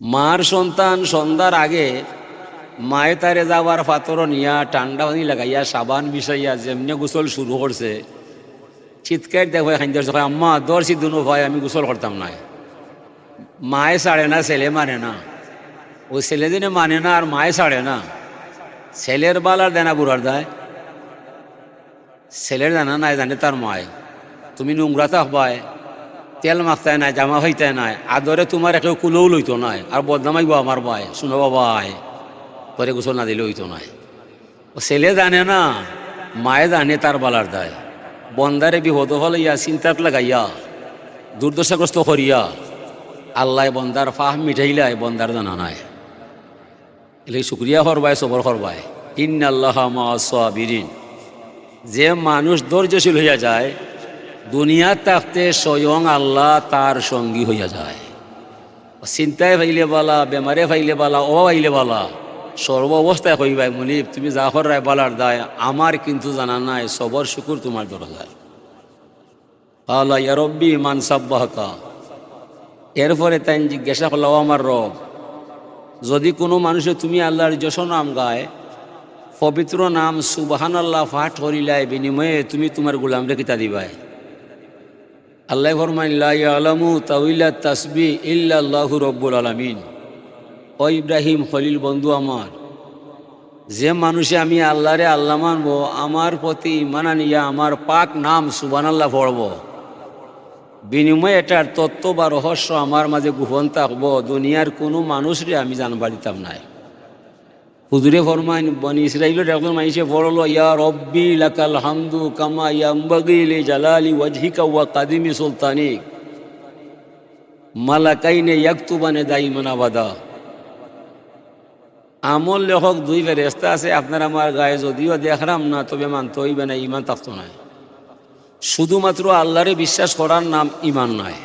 মার সন্তান সন্ধ্যার আগে মায়ে তারে যাওয়ার পাথর নিয়া ঠান্ডা পানি লাগাইয়া সাবান বিষাইয়া যেমনি গোসল শুরু করছে, চিৎকার দেখো খাইতে আম্মা দর্শি দুনো ভাই আমি গোসল করতাম না। মায়ে ছাড়ে না, ছেলে মানে না। ওই ছেলে দিনে মানে না আর মায়ে ছাড়ে না। ছেলের বালার দেনা বুড়ার দেয়, ছেলের জানা নাই জানে তার মায়। তুমি নোংরা থাকবায়, তেল মাখতায় নাই, জামা হইতায় নাই, আদরে তোমার একে কুলেও লইতো নাই, আর বদনামাইব আমার ভাই শুনো বাবাই পরে গোসল না দিলে হইতো নাই। ও ছেলে জানে না, মায়ে জানে তার বালার দায়। বন্দারে বিপদ হলাইয়া চিন্তাত লাগাইয়া দুর্দশাগ্রস্ত করিয়া আল্লাহ বন্দার ফাহ মিঠাইলাই বন্দার জানা নাই। এলে শুক্রিয়া করবাই, সবর করবাই। ইন্নাল্লাহা মা'আস সাবিরিন। যে মানুষ ধৈর্যশীল হইয়া যায়, দুনিয়ার থাকতে স্বয়ং আল্লাহ তার সঙ্গী হইয়া যায়। চিন্তায় ফাইলে বালা, বেমারে ফাইলে বালা, ও ফাইলে বালা, সর্ব অবস্থায় কইবাই মুনিব তুমি যা করায় বালার দায় আমার কিন্তু জানা নাই, সবর শুকুর তোমার দরকার। আল্লাহ ইয়া রব্বি মান সাব্বাহাকা। এরপরে তাই জিজ্ঞাসা করল, আমার রব, যদি কোনো মানুষে তুমি আল্লাহর যশ নাম গায়, পবিত্র নাম সুবহানাল্লাহ পাঠ করিলাই, বিনিময়ে তুমি তোমার গোলামরে কিতা দিবাই? আল্লাহ ফরমাইন লা ইয়ালামু তাউইলা তাসবিহ ইল্লাল্লাহু রব্বুল আলামিন। ও ইব্রাহিম খলিল বন্ধু আমার, যে মানুষে আমি আল্লাহরে আল্লাহ মানবো, আমার প্রতি ঈমান আনিয়া আমার পাক নাম সুবহানাল্লাহ পড়ব, বিনিময়ে এটার তত্ত্ব বা রহস্য আমার মাঝে গোপন থাকব, দুনিয়ার কোনো মানুষরে আমি জানবার দিতাম নাই। হুজুরে ফরমাইন বনি ইসরাইলের একজন মানুষে পড়লো, ইয়া রব্বি লাকাল হামদু কামা ইয়ামবাগি লিজালালি ওয়াজহিকা ওয়া কাদিমি সুলতানিক মালাকাইনে ইয়াকতুবানে দাইমান আবাদা। আমল লেখক দুই ফেরেশতা আছে আপনার আমার গায়ে, যদিও দেখলাম না তবে মানতে হইবে না, ইমান থাকতো নাই। শুধুমাত্র আল্লাহরে বিশ্বাস করার নাম ইমান নয়।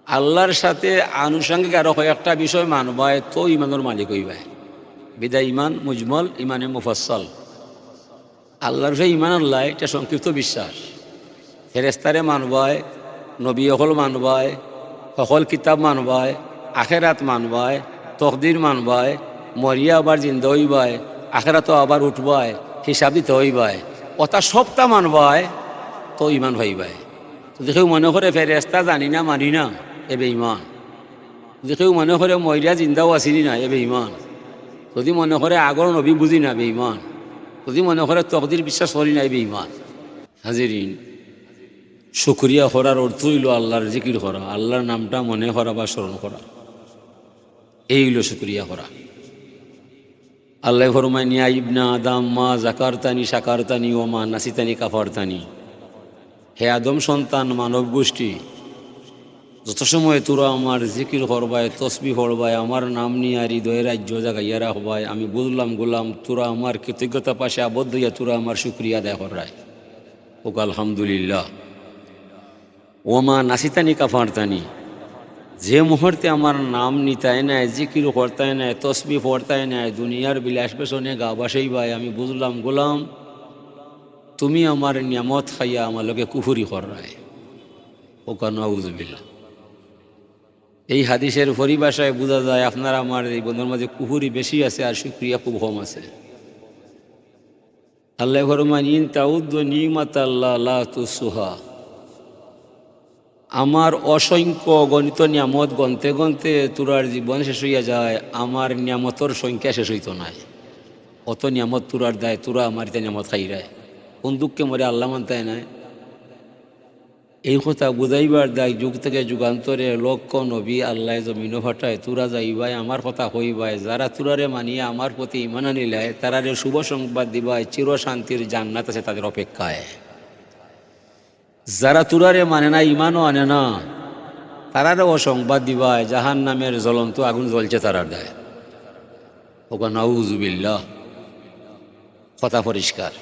আল্লাহর সাথে আনুষঙ্গিক আরো কয়েকটা বিষয় মানবায় তো ইমানের মালিক হইবায়। বিদায় ইমান মুজমল, ইমানে মুফাসসাল। আল্লাহর সে ইমান আল্লাহ এটা সংক্ষিপ্ত বিশ্বাস। ফেরেশতারে মানবায়, নবী অকল মানবায়, সকল কিতাব মানবায়, আখেরাত মানবায়, তকদির মানবায়, মরিয়া আবার জিন্দা হইবায়, আখেরাতও আবার উঠবায়, হিসাব দিতে হইবায়, ওটা সবটা মানবায় তো ইমান হইবায়। যদি কেউ মনে করে ফেরেশতা জানি না মানি না, এবে ইমান। যদি কেউ মনে করে মরিয়া জিন্দাও আসিনি না, এবে ইমান। যদি মনে করে আগর নবী বুঝি না, বেঈমান। যদি মনে করে তকদির বিশ্বাস করি না, বেঈমান। হাজিরিন, শুকরিয়া করার অর্থ হইল আল্লাহর জিকির করা, আল্লাহর নামটা মনে করা বা স্মরণ করা। এই হইল শুকরিয়া করা। আল্লাহ ফরমাইনি ইয়া ইবনা আদম মা জাকারতানি শাকারতানি ও মা নাসিতানি কাফারতানি। হে আদম সন্তান মানব গোষ্ঠী, যত সময় তোরা আমার জিকির করবায়, তসবিহ পড়বায়, আমার নাম নিয়ে আর হৃদয়ের রাজ্য জাগাইয়া রাখবায়, আমি বুঝলাম গোলাম তোরা আমার কৃতজ্ঞতা পাশে আবদ্ধ হইয়া তোরা আমার শুকরিয়া আদায় করায়। ওক আলহামদুলিল্লাহ। ওমা নাসিতানি কাফারতানি, যে মুহূর্তে আমার নাম নিতায় নেয়, জিকির করতায় নেয়, তসবিহ পড়তায় নেয়, দুনিয়ার বিলাস পেছনে গা বাসাইবায়, আমি বুঝলাম গোলাম তুমি আমার নিয়ামত খাইয়া আমার লোকে কুফুরি করায়। ওক নাউযুবিল্লাহ। এই হাদিসের পরিভাষায় বোঝা যায় আপনার আমার এই বন্ধুর মাঝে কুহুরি বেশি আছে আর শুকরিয়া খুব কম আছে। আল্লাহ ফরমান ইন তাউদ্দু নিমাতাল্লাহ লা তুসুহা। আমার অসংখ্য গণিত নিয়ামত গনতে গনতে তোরার জীবন শেষ হইয়া যায়, আমার নিয়ামতর সংখ্যা শেষ হইতো নাই। অত নিয়ামত তোরার দেয়, তোরা আমার নিয়ামত খাইরায়। কোন দুঃখে মরে আল্লাহ মানতায় নাই। এই কথা বুঝাইবার দায় যুগ থেকে যুগান্তরে লক্ষ নবী আল্লাহ জমিন ফাটায়, তুরা যাইবাই আমার কথা হইবাই, যারা তুরারে মানিয়ে আমার প্রতি ইমান আনিলায় তারারে শুভ সংবাদ দিবাই, চির শান্তির জান্নাত আছে তাদের অপেক্ষায়। যারা তুরারে মানে না, ইমানও আনে না, তারারেও সংবাদ দিবাই জাহান নামের জ্বলন্ত আগুন জ্বলছে তারার দেয়। ওগো নাউযুবিল্লাহ। কথা পরিষ্কার।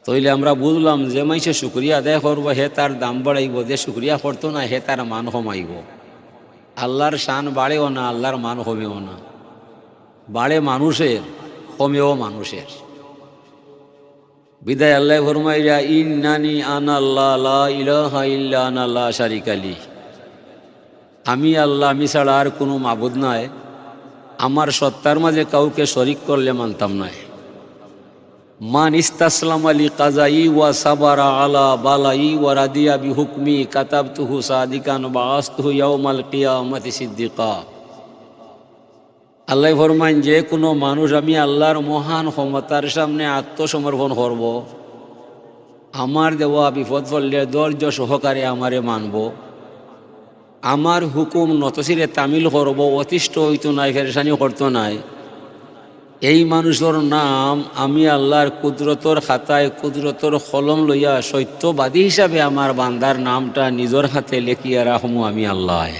তইলে আমরা বুঝলাম যে মাইসে শুকরিয়া আদায় করবো হে তার দাম বাড়াইব, যে শুকরিয়া করতো না হে তার মান কমাইব। আল্লাহর শান বাড়েও না, আল্লাহর মান কমেও না। বাড়ে মানুষের, কমেও মানুষের। বিদায় আল্লাহ ফরমাইয়া ইন্নানি আনাল্লাহ লা ইলাহা ইল্লা আনা লা শারিকা লি। আমি আল্লাহ, আমি ছাড়া আর কোনো মাবুদ নাই, আমার সত্তার মাঝে কাউকে শরিক করলে মানতাম নাই। মান ইস্তাসলাম আলী কাজাই ওয়া সাবারা আলা বালাই ওয়া রাদিয়া বিহুকমি কাতাবতুহু সাদিকান বাআসতুহু ইয়াউমাল কিয়ামাতি সিদ্দিকা। আল্লাহ ফরমাইন, যে কোনো মানুষ আমি আল্লাহর মহান ক্ষমতার সামনে আত্মসমর্পণ করব, আমার দেওয়া বিপদ পড়লে ধৈর্য সহকারে আমারে মানব, আমার হুকুম নতশিরে তামিল করব, অতিষ্ঠ হইতো নাই, ফেরেশানি করতো নাই, এই মানুষের নাম আমি আল্লাহর কুদরতর খাতায় কুদরতর কলম লইয়া সত্যবাদী হিসাবে আমার বান্দার নামটা নিজের হাতে লেখিয়া রাখমু আমি আল্লাহ।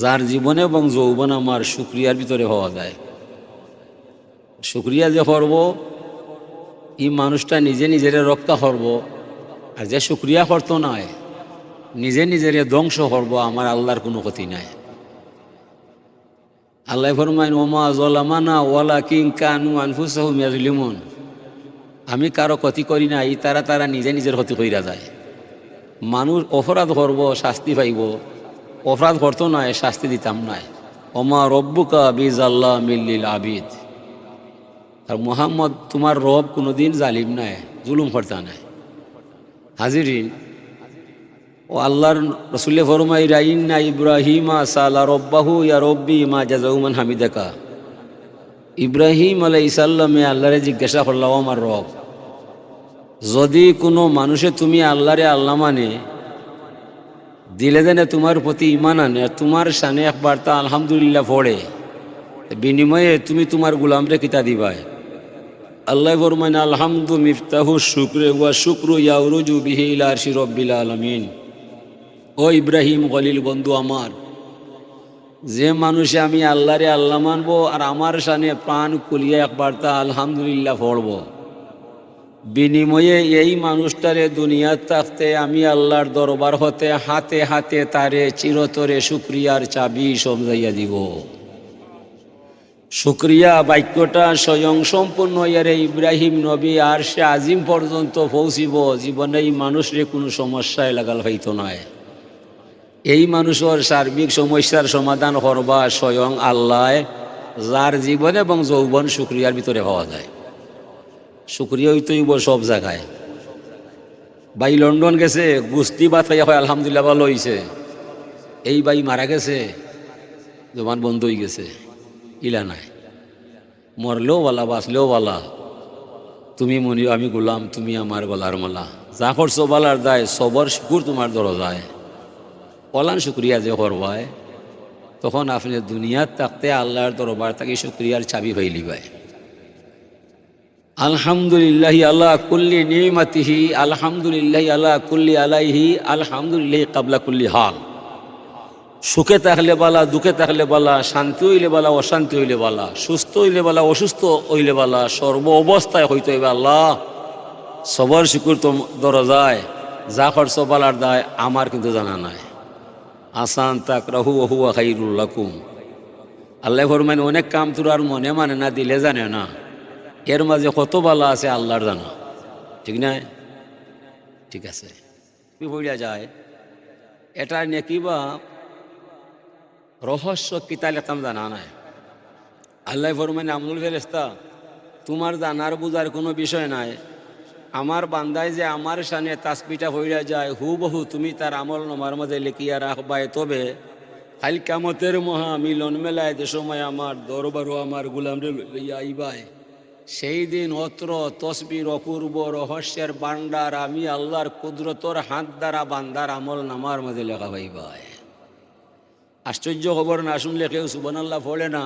যার জীবনে এবং যৌবন আমার শুক্রিয়ার ভিতরে হওয়া যায়। শুক্রিয়া যে করব, এই মানুষটা নিজে নিজেরে রক্ষা করব, আর যে শুক্রিয়া করতো নয়, নিজে নিজেরে ধ্বংস করব, আমার আল্লাহর কোনো ক্ষতি নাই। আল্লাহ ফরমাইন, ওমা জলামানা ওয়ালাকিন কানু আনফুসাহুম ইয়াজলিমুন। আমি কারো ক্ষতি করি না, এই তারা নিজে নিজের ক্ষতি কইরা যায়। মানুষ অপরাধ করব, শাস্তি পাইব, অপরাধ করতো নয়, শাস্তি দিতাম নাই। ওমা রব্বুকা বিজাল্লাহ মিল্লিল আবিদ। আর মুহাম্মদ, তোমার রব কোনোদিন জালিম নাই, জুলুম করতা নাই। হাজিরিন, ও আল্লাহর রসুলে ফরমাইরা, ইন্না ইব্রাহিমা সালা রব্বাহু ইয়া রব্বি মা জাযাউমান হামিদাকা। ইব্রাহিম আলাইহিস সালামে আল্লাহরে জিজ্ঞাসা করলাম, আমার রব, যদি কোনো মানুষে তুমি আল্লাহরে আল্লাহ মানে দিলে দেনে তোমার প্রতি ইমান আনে, আর তোমার শানে একবার তা আলহামদুলিল্লাহ পড়ে, বিনিময়ে তুমি তোমার গুলামরে কিতা দিবাই? আল্লাহ ফরমাইন, আলহামদু মিফতাহু শুকরে ওয়া শুকরু ইয়াউরুজু বিহি ইলা আরশি রব্বিল আলামিন। ও ইব্রাহিম খলিল বন্ধু আমার, যে মানুষে আমি আল্লাহরে আল্লাহ মানব আর আমার শানে প্রাণ কুলিয়ে একবার তা আলহামদুলিল্লাহ পড়ব, বিনিময়ে এই মানুষটারে দুনিয়ার থাকতে আমি আল্লাহর দরবার হতে হাতে হাতে তারে চিরতরে শুক্রিয়ার চাবি সমঝাইয়া দিব। শুক্রিয়া বাক্যটা স্বয়ং সম্পূর্ণ ইয়ারে ইব্রাহিম নবী আর সে আজিম পর্যন্ত পৌঁছিব, জীবনে এই মানুষরে কোনো সমস্যায় লাগাল হইতো নয়। এই মানুষের সার্বিক সমস্যার সমাধান করবা স্বয়ং আল্লাহ, যার জীবন এবং যৌবন শুক্রিয়ার ভিতরে হওয়া যায়। শুক্রিয়া হইতেইব সব জায়গায়। ভাই লন্ডন গেছে, গুস্তি বাত খাইয়া হয় আলহামদুলিল্লাহ ভালো হইছে। এই ভাই মারা গেছে, জমান বন্ধ হয়ে গেছে, ইলা নাই। মরলেও বালা, বাঁচলেও বালা, তুমি মনি আমি গোলাম, তুমি আমার গলার মালা। যা করছো বালার দায়, সবর শুকুর তোমার দরজায়। কলান শুক্রিয়া যে করবায়, তখন আপনি দুনিয়ার থাকতে আল্লাহর দরবার থেকে শুক্রিয়ার চাবি পাইলি ভাই। আলহামদুলিল্লাহি আলা কুল্লি নিমাতিহি, আলহামদুলিল্লাহি আলা কুল্লি আলাইহি, আলহামদুলিল্লাহি কাবলা কুল্লি হাল। সুখে থাকলে বালা, দুঃখে থাকলে বালা, শান্তি হইলে বালা, অশান্তি হইলে বালা, সুস্থ হইলে বালা, অসুস্থ হইলে বালা, সর্ব অবস্থায় হইতে হইবে আল্লাহ সবর শুকুর তো দরজায়। যা করছো বালার দায় আমার কিন্তু জানা নাই। আসান তাক রাহু হুয়া খাইরুল লাকুম। আল্লাহ ফরমাইন, অনেক কাম তোর আর মনে মানে না, দিলে জানে না, এর মাঝে কত বালা আছে আল্লাহর জানা, ঠিক না? ঠিক আছে, বইয়া যায় এটা নিয়ে কিবা রহস্য কিতা লেখতাম জানা নাই। আল্লাহ ফরমাইন, আমনুল ফেরেস্তা, তোমার জানার বুঝার কোনো বিষয় নাই। আমার বান্দায় যে আমার সামনে তাসবিটা হইয়া যায়, হুবহু তুমি তার আমল নামার মাঝে লিখিয়া রাখবায়। তবে খালি কিয়ামতের মহা মিলন মেলায় যে সময় আমার দরবারও আমার গুলামরে লইয়া আইবায়, সেই দিন অত্র তসবির অপূর্ব রহস্যের বান্ডার আমি আল্লাহর কুদরতর হাত দ্বারা বান্দার আমল নামার মাঝে লেখা পাইবায়। আশ্চর্য খবর না শুনলে কেউ সুবহানাল্লাহ পড়ে না,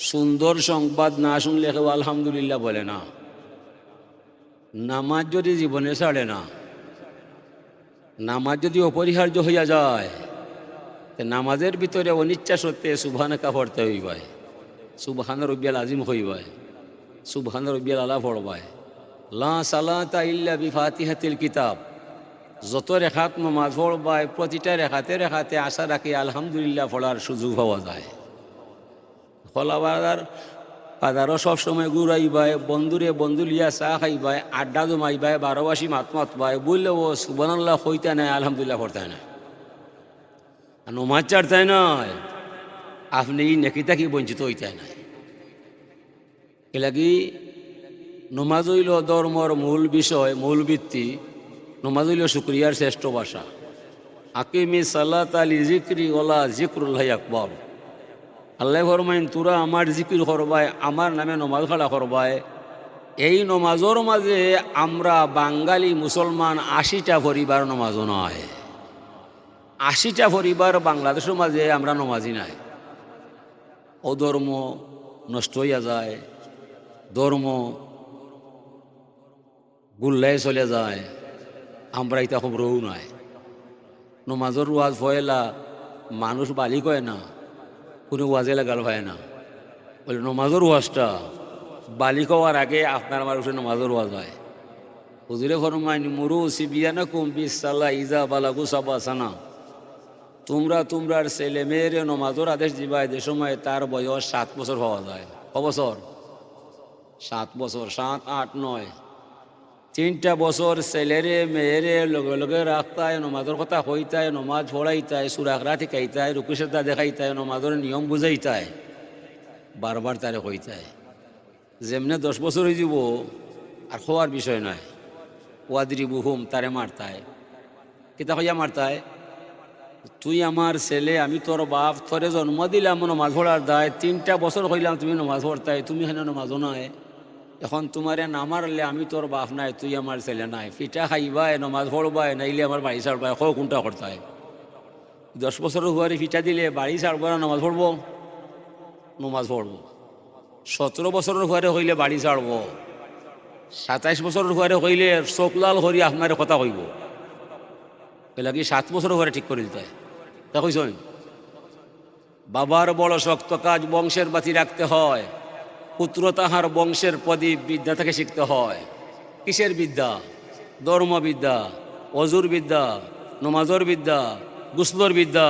সুন্দর সংবাদ না শুনলে কেউ আলহামদুলিল্লাহ বলে না। নামাজ যদি জীবনে ছাড়ে না, নামাজ যদি অপরিহার্য হইয়া যায়, নামাজের ভিতরে অনিচ্ছা সত্ত্বে সুবহানাকা পড়তে হইবায়, সুবহান রব্বিয়াল আজিম হইবায়, সুবহান রব্বিয়াল আলা পড়বায়। লা সালাতা ইল্লা বিফাতিহাতিল কিতাব। যত রেখাত নামাজ পড়বায় প্রতিটা রেখাতে রেখাতে আশা রাখি আলহামদুলিল্লাহ পড়ার সুযোগ পাওয়া যায়। ফলাবার বাজারও সবসময় ঘুরাইবায়, বন্ধুরে বন্ধু লিয়া চা খাইবায়, আড্ডা জমাইবায়, বারোবাসী মাত মাতবায়, বললে ও সুবহানাল্লাহ হইতে নাই, আলহামদুলিল্লাহ পড়তে না। নমাজ ছাড়তাই নয়, আপনি এই নেকি থাকি বঞ্চিত হইতাই নাই। এলাকি নমাজ হইল ধর্মর মূল বিষয়, মূল ভিত্তি। নমাজ হইল শুক্রিয়ার শ্রেষ্ঠ ভাষা। আকিমি সালাত আলি জিক্রি ওলা জিক্রুল্লাহ আকবর। আল্লাহ ফরমাইন, তোরা আমার জিকির করবাই, আমার নামে নমাজ খাড়া করবাই। এই নমাজের মাঝে আমরা বাঙালি মুসলমান ৮০টা পরিবার নমাজও নয়। ৮০টা পরিবার বাংলাদেশের মাঝে আমরা নমাজি নাই। ও ধর্ম নষ্ট হইয়া যায়, ধর্ম গুল্লাই চলে যায়, আমরা এটা খবরও নাই। নমাজের ওয়াজ ভয়লা মানুষ বালি কয় না, কোনো ওয়াজে লাগাল হয় না। বলে নমাজের ওয়াজটা বালি কওয়ার আগে আপনার আমার উঠে নমাজের ওয়াজ হয়। হুজুরে ফরমাইন, মুরু সিবিয়ানা কুম বিসাল্লাহ ইজা বালাগু সাবাসানা। তোমরার ছেলে মেয়ের নমাজের আদেশ দিবাই যে সময় তার বয়স 7 বছর হওয়া যায়। ক বছর? 7 বছর, 7, 8, 9, 3টা বছর ছেলেরে মেয়েরে লগে লগে রাখতায়, নমাজের কথা কইতায়, নমাজ পড়াইতায়, সুরাখরা শিখাইতায়, রুকুসেতা দেখাইতায়, নমাজের নিয়ম বুঝাইতায়, বারবার তারে কইতায়। যেমনে 10 বছর হয়ে যাব আর খোয়ার বিষয় নয়। ওয়াদরি বুহুম, তারে মারতায়। কিতা কইয়া মারতায়? তুই আমার ছেলে, আমি তোর বাপ, তোরে জন্ম দিলাম নমাজ পড়ার দায়। 3টা বছর কইলাম তুমি নমাজ পড়তায়, তুমি এখানে নমাজও নাই। এখন তোমারে না মারলে আমি তোর বাপ নাই, তুই আমার ছেলে নাই। ফিটা খাইবাই, নমাজ পড়বাই, নাইলে আমার বাড়ি ছাড়বাই। কোনটা করতায়? 10 বছরের হুয়ারে ফিটা দিলে বাড়ি ছাড়বো না নমাজ পড়বো? নমাজ পড়বো। 17 বছরের হুয়ারে হইলে বাড়ি ছাড়বো। 27 বছরের হুয়ারে হইলে চোখলাল হরি আপনার কথা কইব। এলা কি 7 বছরের হুয়ারে ঠিক করে দিতে? তা কইসই বাবার বড় শক্ত কাজ, বংশের বাতি রাখতে হয়। পুত্র তাহার বংশের প্রদীপ, বিদ্যা থেকে শিখতে হয়। কিসের বিদ্যা? ধর্মবিদ্যা, অজুর বিদ্যা, নমাজর বিদ্যা, গুসলর বিদ্যা।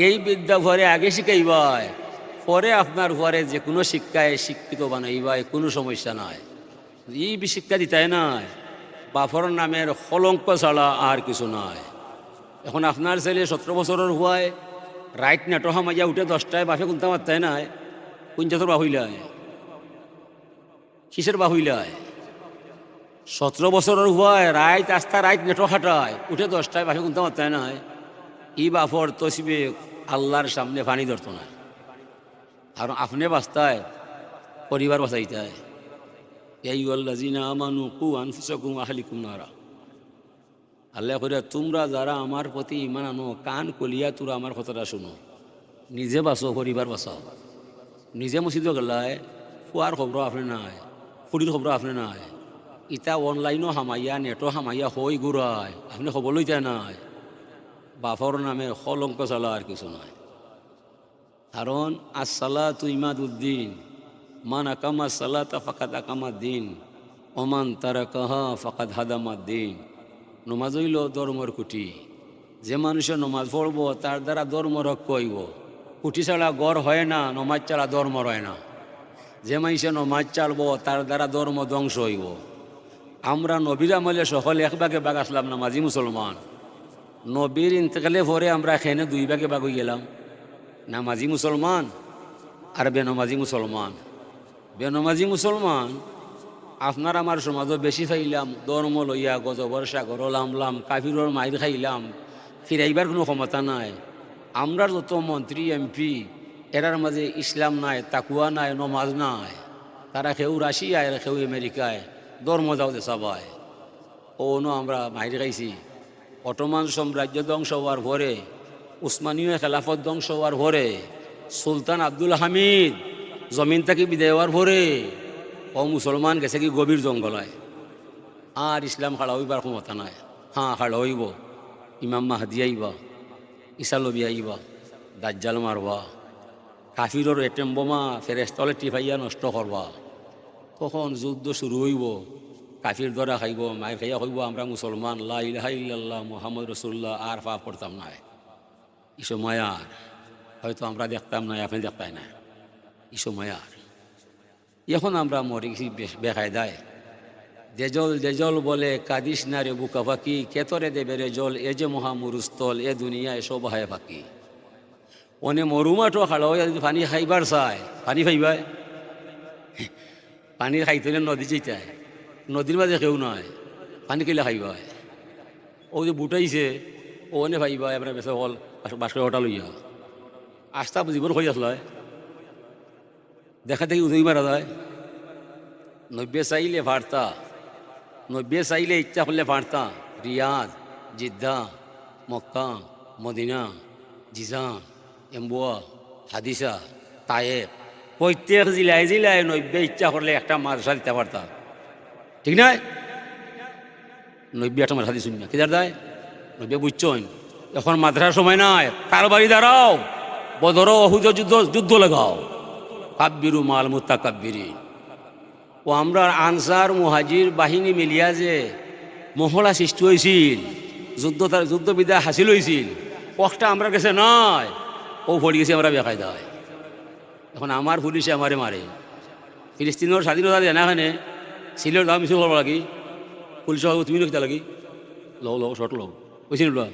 এই বিদ্যা ঘরে আগে শিখাইবাই, পরে আপনার ঘরে যে কোনো শিক্ষায় শিক্ষিত বানাইবাই, কোনো সমস্যা নাই। এই শিক্ষা দিতাই নাই, বাপর নামের কলঙ্ক ছাড়া আর কিছু নাই। এখন আপনার ছেলে 17 বছরের হুয়ায় রাইট নেটো হামাইয়া উঠে 10টায় বাপে কুলতা মারতাই নাই। কোন জাতর বাহুইলায়? কিসের বাহুইলায়? 17 বছরের হুয়ায় রাইট নেটো খাটায়, উঠে 10টায় বাপে কুলতা মারতাই নাই। ই বাপর তসিবে আল্লাহর সামনে পানি ধরত না। আর আপনি বাঁচতায়, পরিবার বাঁচাইতায়। এই আল্লাযিনা আমানু কু আনফুসাকুম আহলিকুম নারা। আল্লাহ কইরা, তোমরা যারা আমার প্রতি ঈমান আনো, কান কলিয়া তোরা আমার কথাটা শুনো। নিজে বাঁচো, পরিবার বাঁচাও। নিজে মসজিদে গেলায় ফুয়ার খবর আপনি নাই, ফুড়ির খবর আপনি নাই। ইটা অনলাইনও হামাইয়া, নেটও হামাইয়া হই ঘুরায়, আপনি খবর লইতে নাই। বাপর নামে কলঙ্ক চালা আর কিছু নাই। কারণ আসসালাতু ইমাদুদ্দিন, মান আকামা সালাতা ফাকাদ আকামাদ্দিন, ওমান তারাকাহা ফাকাদ হাদামাদ্দিন। নমাজ হইল ধর্মর কুটি। যে মানুষের নমাজ পড়ব তার দ্বারা ধর্ম রক্ষা হইব। কুটি ছাড়া গড় হয় না, নমাজ ছাড়া ধর্ম হয় না। যে মানুষে নমাজ চালব তার দ্বারা ধর্ম ধ্বংস হইব। আমরা নবীর আমলে সকলে 1 ভাগে ভাগ আসলাম নামাজি মুসলমান। নবীর ইন্তেকালে পরে আমরা এখানে 2 ভাগে ভাগ হয়ে গেলাম, নামাজি মুসলমান আর বেনমাজি মুসলমান। বেনমাজি মুসলমান আপনার আমার সমাজও বেশি পাইলাম, ধর্ম লইয়া গজবর সাগর লামলাম, কাফিরর মাইর খাইলাম, ফিরাইবার কোনো ক্ষমতা নাই। আমরা যত মন্ত্রী এমপি এরার মাঝে ইসলাম নাই, তাকুয়া নাই, নমাজ নাই। তারা কেউ রাশিয়ায়, কেউ আমেরিকায়, ধর্ম যাও দে সবাই। আমরা মাইর খাইছি। অটোমান সাম্রাজ্য ধ্বংস হওয়ার পরে, উসমানীয় খেলাফত ধ্বংস হওয়ার পরে, সুলতান আব্দুল হামিদ জমিন থেকে বিদায় হওয়ার পরে মুসলমান গেছে কি গভীর জঙ্গলায়। আর ইসলাম খাড়া হইবার ক্ষমতা নাই। হ্যাঁ, খাড়া হইব। ইমাম মাহাদি আইবা, ঈসা নবী আইবা, দাজ্জাল মারবা, কাফিরর এটেম বোমা ফেরেশতালে টিফাইয়া নষ্ট করবা। তখন যুদ্ধ শুরু হইব, কাফির ধরা খাইব, মায়ের খাইয়া হইব আমরা মুসলমান, লা ইলাহা ইল্লাল্লাহ মুহাম্মদ রাসূলুল্লাহ, আর পাপ করতাম না। এই সময় আর হয়তো আমরা দেখতাম না, আপনি দেখতাই না। এই সময় আর এখন আমরা মরে গেছি বেকায়দায়। দেজল বলে কাদিস না রে বুকা পাখি, কেতরে দেবে রে জল, এ যে মহামুরুস্থল, এ দুনিয়ায় সব হায় পাখি। অনে মরুমাটো খাড়া হয়ে যদি পানি খাইবার চায় পানি খাইবাই পানি খাইতে নদী যেটায় নদীর মাঝে কেউ নয় পানি কেলে খাইবাই ও যে বুটাইছে ও অনে খাইবা এবার বেসে হল বাসকে ওটা লইয়া আস্থা জীবন হয়ে আসল দেখা দেখি উদয় মারা যায় নব্বে চাইলে ভারতা নব্বে চাইলে ইচ্ছা করলে ভারতা Riyad Jeddah Mecca Medina Jizan এম্বুয়া হাদিসা Tayeb প্রত্যেক জেলায় জেলায় নব্বে ইচ্ছা করলে একটা মাদ্রাসা দিতে পারতাম ঠিক নয় নব্বে একটা মাদ্রাসা দিছুন না কিদার দেয় নব্বে বুঝছেন এখন মাদ্রাসার সময় নাই তার বাড়ি দাঁড়াও বদর অহুদ যুদ্ধ যুদ্ধ লাগাও কাব্বিরু মাল মুতাকাব্বিরিন ও আমরা আনসার মুহাজির বাহিনী মিলিয়া যে মহড়া সৃষ্টি হয়েছিল যুদ্ধবিদ্যা হাসিল হয়েছিল কষ্ট আমরা কাছে নয় ও ভরে গেছে আমরা বেকায়দায় এখন আমার পুলিশে আমারে মারে ফিলিস্তিনের স্বাধীনতা দেয় না এখানে সিলের দাম মিছিল করবো লাগি পুলিশ তুমি কিতা লাগি লও শর্ট লও বুঝছি না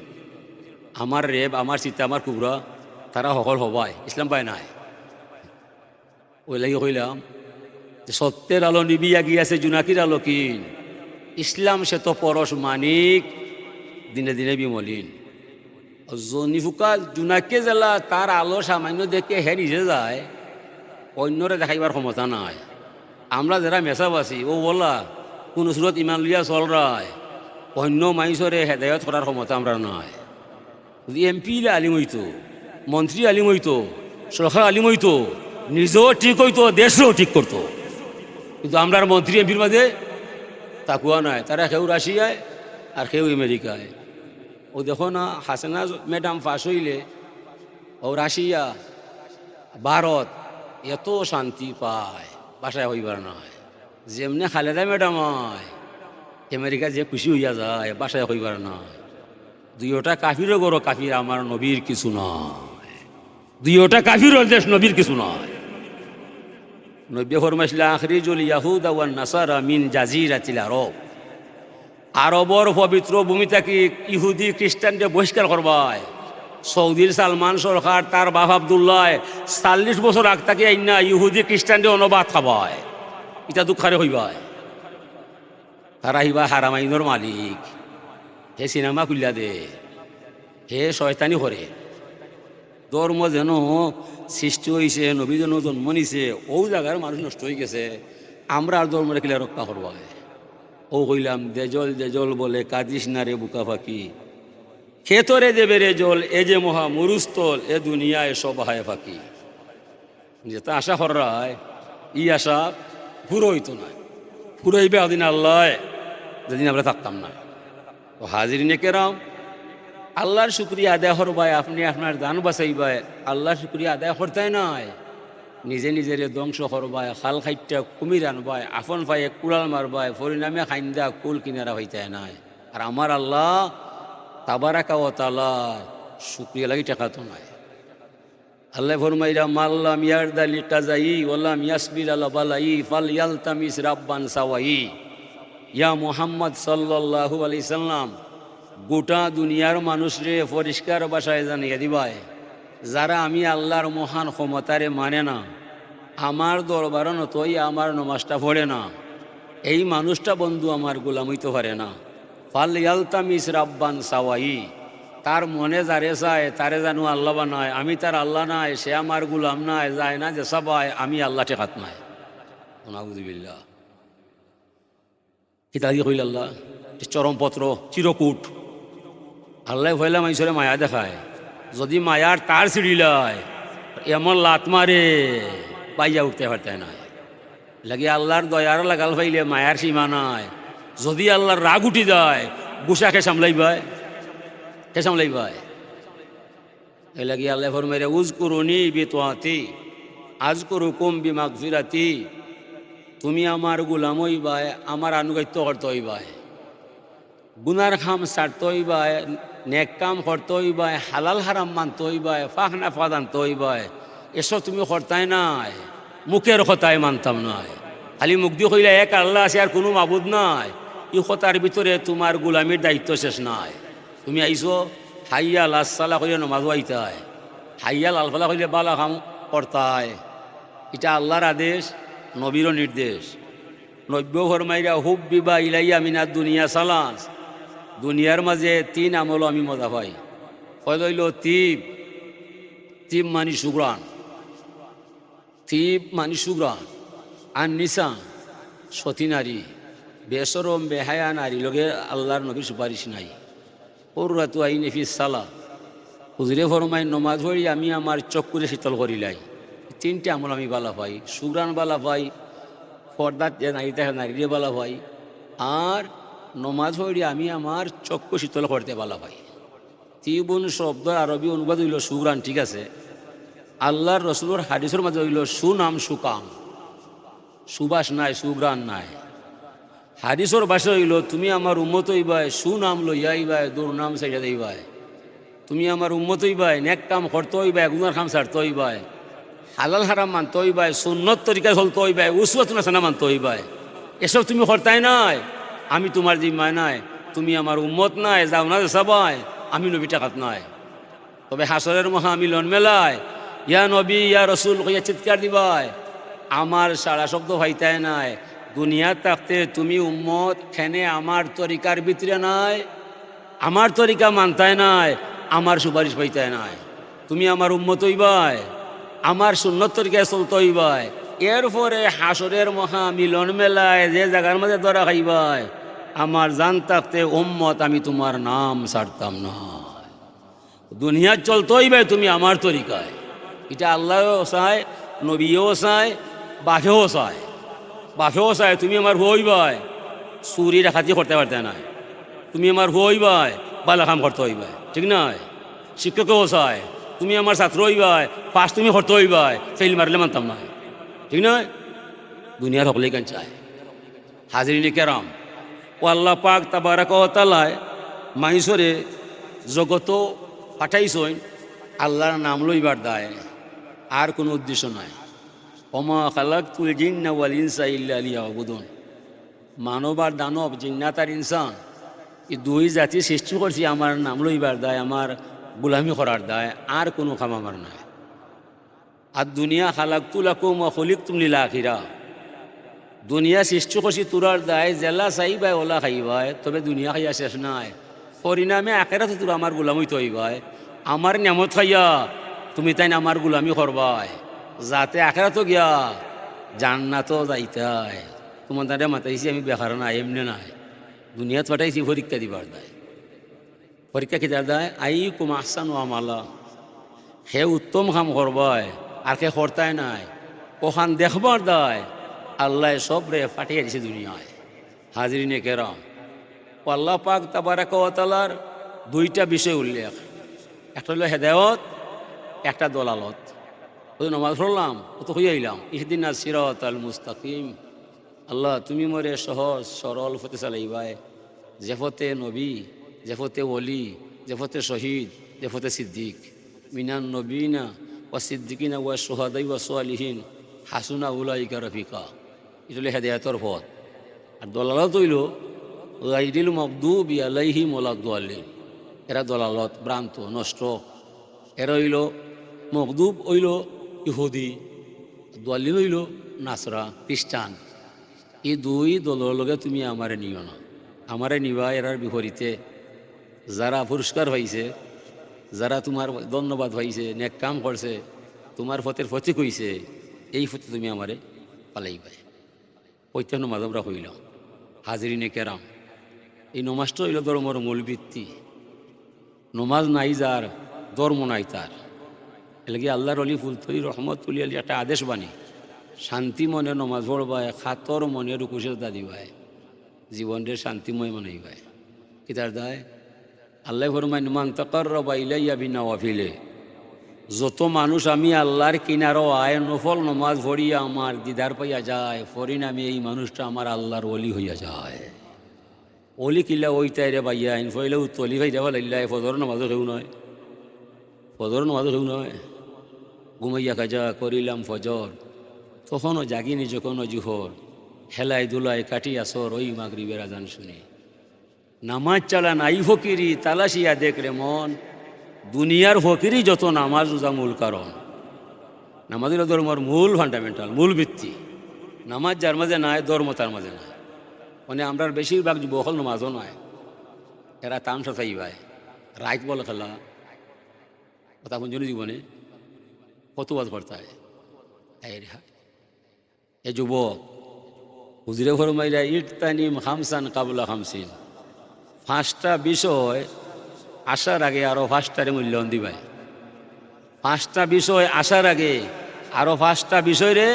আমার রেব আমার চিতা আমার কুবরা তারা সকল হবাই ইসলাম পায় নাই ওই লাগি কইলাম যে সত্যের আলো নিবিয়া গিয়াছে জুনাকির আলো কিন ইসলাম সে তো পরশ মানিক দিনে দিনে বিমলিন জনিফুকা জুনাকে জেলা তার আলো সামান্য দেখে হে নিজে যায় অন্যরে দেখাইবার ক্ষমতা নাই আমরা যারা মেসাবাসী ও বলা কোন সুরত ইমান লিয়া চল রায় অন্য মানুষরে হেদায়ত করার ক্ষমতা আমরা নাই যদি এমপি আলিম হইতো মন্ত্রী আলিম হইতো সরকার আলিম হইতো নিজেও ঠিক হইতো দেশও ঠিক করতো কিন্তু আমরা মন্ত্রী এমপির মাঝে তাকুয়া নাই তারা কেউ রাশিয়ায় আর কেউ আমেরিকায় ও দেখো না হাসিনা ম্যাডাম পাশ হইলে ও রাশিয়া ভারত এত শান্তি পায় বাসায় হইবার নয় যেমনি খালেদা ম্যাডাম হয় আমেরিকা যে খুশি হইয়া যায় বাসায় হইবার নয় দুইটা কাফিরও গরো কাফির আমার নবীর কিছু নয় দুইটা কাফিরও দেশ নবীর কিছু নয় নব্বে ফরমাইছিলা আখরিজুল ইয়াহুদা ওয়ান নাসারা মিন জাজিরাতিল আরব আরবর পবিত্র ভূমি থেকে ইহুদি খ্রিস্টানকে বহিষ্কার করবায় সৌদির সালমান সরকার তার বাপ আবদুল্লাহ ৪০ বছর আগ থেকে আইনা ইহুদি খ্রিস্টানকে অনুবাদ খাবায় এটা দুঃখারে হইবায় তারা হইবা হারামাইনোর মালিক হে সিনেমা খুলিয়া দে হে শয়তানি করে ধর্ম যেন সৃষ্টি হয়েছে নবী যেন জন্ম নিছে ও জায়গার মানুষ নষ্ট হয়ে গেছে আমরা আর ধর্ম রেখে রক্ষা করবো ও কইলাম দেজল দেজল বলে কাঁদিস না রে বুকা ফাঁকি খেতরে দেবে রে জল এ যে মহা মরুস্থল এ দুনিয়ায় সব হায় ফাঁকি যেটা আশা করায় ই আশা পুরো হইতো না পুরো হইবে ওদিন আল্লাহ যেদিন আমরা থাকতাম না তো হাজিরিনে কেরাম আল্লাহর শুক্রিয়া আদায় করবাই আপনি আপনার দান বাঁচাইবাই আল্লাহর শুক্রিয়া আদায় করতেই নয় নিজে নিজের ধ্বংস করবাই খাল খাইটা কুমির আনবাই আফন পায়ে কুড়াল মারবাই পরিণামে খাইন্দা কুল কিনারা হইতে নাই আর আমার আল্লাহ তাবারাকা ও তাআলা শুক্রিয়া লাগি টাকা তো নাই আল্লাহ ফরমাইরা মাল্লাম ইয়ারদালি কাজাই ওয়াল্লাম ইয়াসবির আলা বালাই ফাল ইয়ালতামিস রাব্বান সাওয়াই ইয়া মুহাম্মদ সাল্লাল্লাহু আলাইহি সাল্লাম গোটা দুনিয়ার মানুষরে পরিষ্কার ভাষায় জানিয়ে দিবায় যারা আমি আল্লাহর মহান ক্ষমতারে মানে না আমার দরবার নতই আমার নমাজটা পড়ে না এই মানুষটা বন্ধু আমার গোলাম হইতে পারে না ফাল ইয়ালতামিস রাব্বান সাওয়াই তার মনে যারে চায় তারে জানো আল্লাহ বানায় আমি তার আল্লাহ নাই সে আমার গোলাম নাই যায় না যে সবাই আমি আল্লাহ টেকাত নাই নাউযুবিল্লাহ কিতা দিয়ে কইল আল্লাহ চরমপত্র চিরকুট আল্লাহ হইলাম ঈশ্বরে মায়া দেখায় যদি মায়ার তার ছিড়িলায় এমন লাত মারে পাইয়া উঠতে পারতে নাই লাগে আল্লাহর দয়ার লাগাল পাইলে মায়ার সীমা নাই যদি আল্লাহর রাগ উঠি যায় গুসাকে সামলাইবাই কে সামলাইবাই এই লাগে আল্লাহ ফরমাইরে উযকুরুনি বিতাআতি আযকুরুকুম বিমাগফিরাতি তুমি আমার গোলাম হইবাই আমার আনুগত্য করতে হইবাই গুনার খাম ছাড়তে হইবাই নেক কাম করতে হইবাই হালাল হারাম মানতে হইবাই ফাহনা ফাদানতে হইবাই এসব তুমি করতাই নাই মুখের কথায় মানতাম নাই খালি মুখ দিয়ে কইলে এক আল্লাহ আছে আর কোনো মাবুদ নাই ই কথার ভিতরে তোমার গোলামির দায়িত্ব শেষ নাই তুমি আইসো হাইয়া লাসালা কইলে নমাজ আইতায় হাইয়াল আলফালা হইলে বালা খাম কর্তায়, এটা আল্লাহর আদেশ, নবীরও নির্দেশ। নব্য ফরমাইরা হুব বিবা ইলাইয়া মিনাত দুনিয়া সালাস, দুনিয়ার মাঝে 3 আমল আমি মজা পাই। কয় হইল তিব, তিব মানি সুগ্রান, তিব মানি সুগ্রান, আর নিসা সতী নারী, বেসরম বেহায়া নারী লগে আল্লাহর নবীর সুপারিশ নাই। ওরাতু আই নেফিস সালা, হুজুরে ফরমাই নমাজ পড়ি আমি আমার চক্ষুরে শীতল করিলাই। 3টে আমল আমি বালা পাই, সুগ্রান বালা পাই, পর্দাত যে নারী দেখে নারীরে বালা পাই, আর নমাজ পড়ি আমি আমার চক্ষু শীতল করতে বালা পাই। তিবুন শব্দ আরবি অনুবাদ হইল সুগ্রান, ঠিক আছে। আল্লাহর রসুলের হাদিসের মাঝে হইল সুনাম সুকাম, সুবাস নাই সুগ্রান নাই। হাদিসর ভাষা হইল তুমি আমার উম্মত হইবাই, সুনাম লইয়া আইবাই, দুর্নাম সাইডা দিবাই। তুমি আমার উম্মত হইবাই, নেক কাম করতে হইবাই, গুনার কাম ছাড়তে হইবাই, হালাল হারাম মানতে হইবাই, সুন্নত তরিকায় চলতে হইবাই, উসওয়াতুন হাসানাহ মানতে হইবাই। এসব তুমি করতাই নাই, আমি তোমার জিম্মায় নাই। তুমি আমার উম্মত নাই, যাও না সবাই, আমি নবী টাকাত নাই। তবে হাসরের মহা মিলন মেলায় ইয়া নবী ইয়া রসুল কইয়া চিৎকার দিবাই, আমার সারা শব্দ ভাইতায় নাই। দুনিয়া থাকতে তুমি উম্মত খেনে আমার তরিকার ভিতরে নাই, আমার তরিকা মানতায় নাই, আমার সুপারিশ পাইতায় নাই। তুমি আমার উম্মত হইবাই, আমার সুন্নত তরিকায় চলতে হইবাই। এরপরে হাসরের মহা মিলন মেলায় যে জায়গার মধ্যে ধরা খাইবাই, আমার জান থাকতে উম্মত আমি তোমার নাম ছাড়তাম না। দুনিয়া চলতে হইবে তুমি আমার তরিকায়। এটা আল্লাহও চায়, নবীও চায়, বাপেও চায়। বাপেও চায় তুমি আমার হইবাই, চুরি ডাকাতি করতে পারতে নাই। তুমি আমার হইবাই, বালা কাম করতে হইবাই, ঠিক নয়। শিক্ষকও চায় তুমি আমার ছাত্র হইবাই, পাশ তুমি করতে হইবাই, ফেল মারলে মানতাম না, ঠিক নয়। দুনিয়ার সকলেই কেন চায়। হাজিরিনে কেরাম, ও আল্লাহ পাক তাবারাক ওয়া তাআলা মাইসরে জগত পাঠাইছই আল্লাহর নাম লইবার দায়, আর কোনো উদ্দেশ্য নাই। ওমা খালাকতুল জিন্না ওয়াল ইনসা ইল্লা লিয়াবুদুন। মানব আর দানব, জিন্নাত আর ইনসান, এই 2 জাতি সৃষ্টি করছি আমার নাম লইবার দায়, আমার গোলামি করার দায়, আর কোনো কাম আমার নাই। আর দুনিয়া খালাকতু লাকুম ওয়া খুলিকতুম লিল আখিরা, দুনিয়া সৃষ্টি করছি তোরার দায়, জেলা চাইবাই ওলা খাইবাই, তবে দুনিয়া খাইয়া শেষ নাই। পরিণামে আখেরাতে তোরা আমার গোলাম হইতে হইবাই। আমার নিয়ামত খাইয়া তুমি তাই আমার গোলামি করবাই, যাতে আখেরাতও গিয়া জান্নাতও যাইতাই। তোমার দাঁড়ে মাতাইছি আমি বেকার নাই, এমনি নাই। দুনিয়াত পাঠাইছি পরীক্ষা দিবার দায়। পরীক্ষা কি তার দায়? আই কুম আহসানু আমালা, সে উত্তম কাম করবাই, আর কে করতাই নাই, ওখান দেখবার দায়। আল্লাহ সব রে পাঠিয়ে দিছে দুনিয়ায়। হাজিরিনে কেরাম, ও আল্লাহ পাক তাবারাক ওয়া তাআলার 2টা বিষয় উল্লেখ, একটা হলো হেদায়ত, একটা দলালত। ওই নামাজ পড়লাম, ও তো হয়ে আইলাম ইহদিনাস সিরাতাল মুস্তাকিম। আল্লাহ তুমি মরে সহজ সরল ফতে চালাইবাই, যে ফতে নবী, যে ফতে ওলি, যে ফতে শহীদ, যে ফতে সিদ্দিক, মিনান নবীনা ওয়া সিদ্দিকিনা ওয়া শুহাদাই ওয়া সালিহিন হাসুনা উলাইকা রফিকা। এটা হলো হেদায়তর পথ। আর দলালত হইল গায়রিল মাগদুবি আলাইহিম ওয়ালাদ-দাল্লিন, এরা দলালত, ভ্রান্ত, নষ্ট। এরা হইল মগদুব হইল ইহুদি, দাল্লিন হইল নাসরা, খ্রিস্টান। এই 2 দলের লগে তুমি আমারে নিও না, আমারে নিবা এরার বিপরীতে। যারা পুরস্কার পাইছে, যারা তোমার ধন্যবাদ পাইছে, নেক কাম করছে, তোমার ফতের ফতিক হইছে, এই ফতে তুমি আমারে পালাইবাই। পৈত্য নমাজ আমরা হইলাম। হাজিরিনে কেরাম, এই নমাজটা হইল ধর্মর মূল ভিত্তি। নমাজ নাই যার, ধর্ম নাই তার। এলাকি আল্লাহর অলি ফুলতলি রহমতুল্লি আলী একটা আদেশ বাণী, শান্তি মনে নমাজ পড়বায়, খাতর মনে রুকুশের দা দিবায়, জীবনের শান্তিময় মনাইবায়। কি তার দায়? আল্লাহ ফরমায় মান তাকাররাবা ইলাইয়া বিনওয়াফিলে, যত মানুষ আমি আল্লাহর কিনারও আয় নফল নমাজ পড়িয়া আমার দিদার পাইয়া যায়, পরিণামে এই মানুষটা আমার আল্লাহর অলি হইয়া যায়। অলি কিল্লা ওইটাই রে ভাইয়া আইন ফইলেও তলি ভাই দেওয়া লাগিল্লা, ফজর নমাজও কেউ নয়, ফজর নমাজও কেউ নয়। ঘুমাইয়া কাজা করিলাম ফজর, তখনও জাগিনি যখন জুহর, হেলাই দুলাই কাটি আসর ওই মাগরিবের আজান শুনি। নামাজ চালা নাই ফকিরি তালাশিয়া দেখ রে মন, দুনিয়ার ফকিরই যত নামাজ রোজা মূল কারণ। নামাজ হলো ধর্মর মূল ফান্ডামেন্টাল, মূল ভিত্তি। নামাজ যার মাঝে নাই, ধর্ম তার মাঝে নাই। মানে আমরা বেশিরভাগ যুবকল নামাজও নয়, এরা তামসা চাইবায়, রাইত বল খেলা, কথা কোনজনের জীবনে কত বাদ পড়তায়। এ যুবক হুজুরে ফরমাইলা ইটতানিম খামসান কাবলা খামসিন, 5টা বিষয় আসার আগে আরো 5টারে মূল্যায়ন দিবাই। 5টা বিষয় আসার আগে আরো 5টা বিষয়রে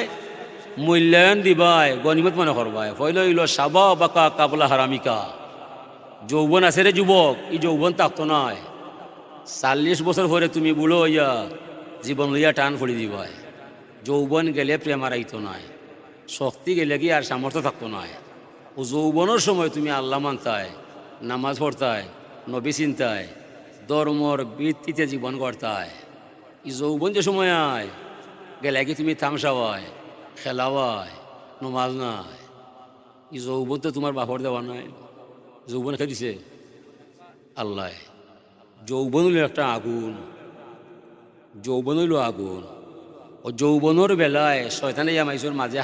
মূল্যায়ন দিবাই, গনিমত মনে করবাই। পয়ল হইল সাবা বাকা কাবলা হারামিকা, যৌবন আছে রে যুবক, এই যৌবন থাকতো নয়। 40 বছর পরে তুমি বুড়ো হইয়া জীবন লইয়া টান ফড়ি দিবাই। যৌবন গেলে প্রেম আর আইতো নয়, শক্তি গেলে কি আর সামর্থ্য থাকতো নয়। ও যৌবনের সময় তুমি আল্লাহ মানতায়, নামাজ পড়তায়, নবী চিন্তায়, ধর্মর ভিত্তিতে জীবন গড়তায়। এই যৌবন যে সময় আয় গেলে কি তুমি তামসাওয়ায়, খেলাওয়ায়, নমাজ নাই। এই যৌবন তো তোমার বাপর দেওয়া নয়, যৌবন খেয়ে দিছে আল্লাহ। যৌবন হইল একটা আগুন, যৌবন হইল আগুন। ও যৌবনের বেলায় শয়তানে মাইসুর মাঝে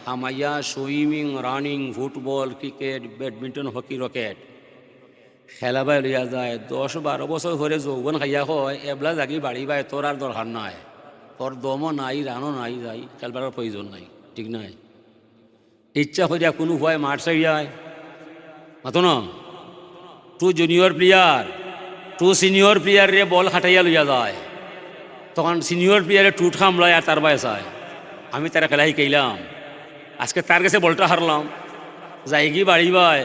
হামাইয়া swimming, running, football, cricket, badminton, hockey, রকেট খেলাবাই লইয়া যায়। 10-12 বছর ধরে যৌবন খাইয়া হয়, এবলা জাগি বাড়ি বাই, তোর আর দরকার নাই, তোর দমও নাই, রানও নাই, যাই খেলবার প্রয়োজন নাই, ঠিক নাই। ইচ্ছা করিয়া কোনো ভয় মাঠ চাইয়ায় মাতো না, to junior player, to senior player রে বল খাটাইয়া লইয়া যায়। তখন সিনিয়র প্লেয়ারে টুট খামলায় আর তার বায় চায়, আমি তারা খেলা শিখাইলাম, আজকে তার কাছে বলটা হারলাম, যাই কি বাড়ি বাই,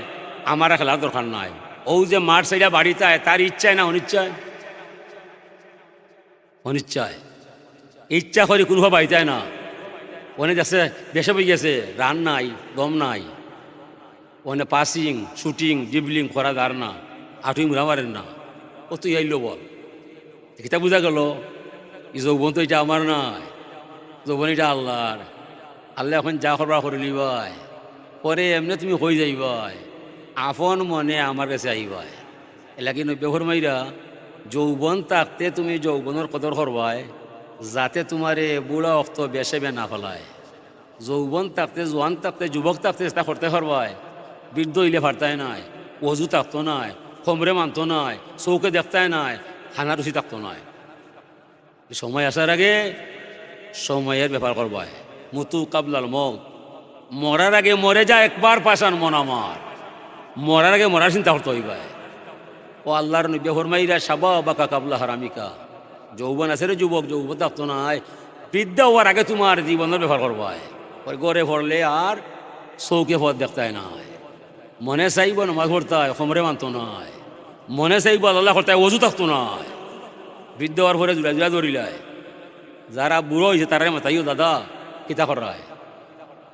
আমার আর খেলার দরকার নাই। ও যে মাঠ সাইডা বাড়িতে আয়, তার ইচ্ছায় না অনিচ্ছায়, অনিচ্ছায়। ইচ্ছা করে কোনো বাড়িতে না, ওনে যাচ্ছে বেসে বই গেছে, রান নাই, দম নাই, ওনে পাসিং, শুটিং, ডিবলিং করা দার না, আঠুই মুড়া মারেন না, ও তুই আইলো বল। এটা বোঝা গেল এই যৌবন তো এটা আমার নয়, যৌবন এটা আল্লাহর। আল্লাহ এখন যা করবার করে নিবাই, পরে এমনি তুমি হয়ে যাইবাই, আপন মনে আমার কাছে আইবাই। এলাকি নব্য মাইরা যৌবন থাকতে তুমি যৌবনের কদর করবাই, যাতে তোমারে বুড়া অক্ত বেসেবে না ফেলায়। যৌবন থাকতে, জোয়ান থাকতে, যুবক থাকতে চেষ্টা করতে পারবাই, বৃদ্ধ হইলে পারতাই নাই, অজু থাকতো নাই, খমরে মানতো নাই, চৌকে দেখতাই নাই, খানা রুচি থাকতো নাই। সময় আসার আগে সময়ের ব্যাপার করবাই। মুতু কাবলাল মত, মরার আগে মরে যা একবার পাশান মন আমার, মরার আগে মরার চিন্তা করতে হইবাই। ও আল্লাহর নবী ফরমাইরা সাবা বাকা কাবলা হারামিকা, যৌবন আছে রে যুবক, যৌবন থাকতো নাই, বিদ্যা হওয়ার আগে তোমার জীবনের ব্যাপার করবাই। গড়ে পড়লে আর চৌকে পথ দেখতাই নাই, মনে চাইব নামাজ পড়তায়, খমরে মানতো নাই, মনে চাইব আল্লাহ করতায়, অজু থাকতো নাই, বৃদ্ধ হওয়ার পরে জুড়া জুড়া ধরিলায়। যারা বুড়ো হয়েছে তারাই মাথাইও দাদা কিতা করায়,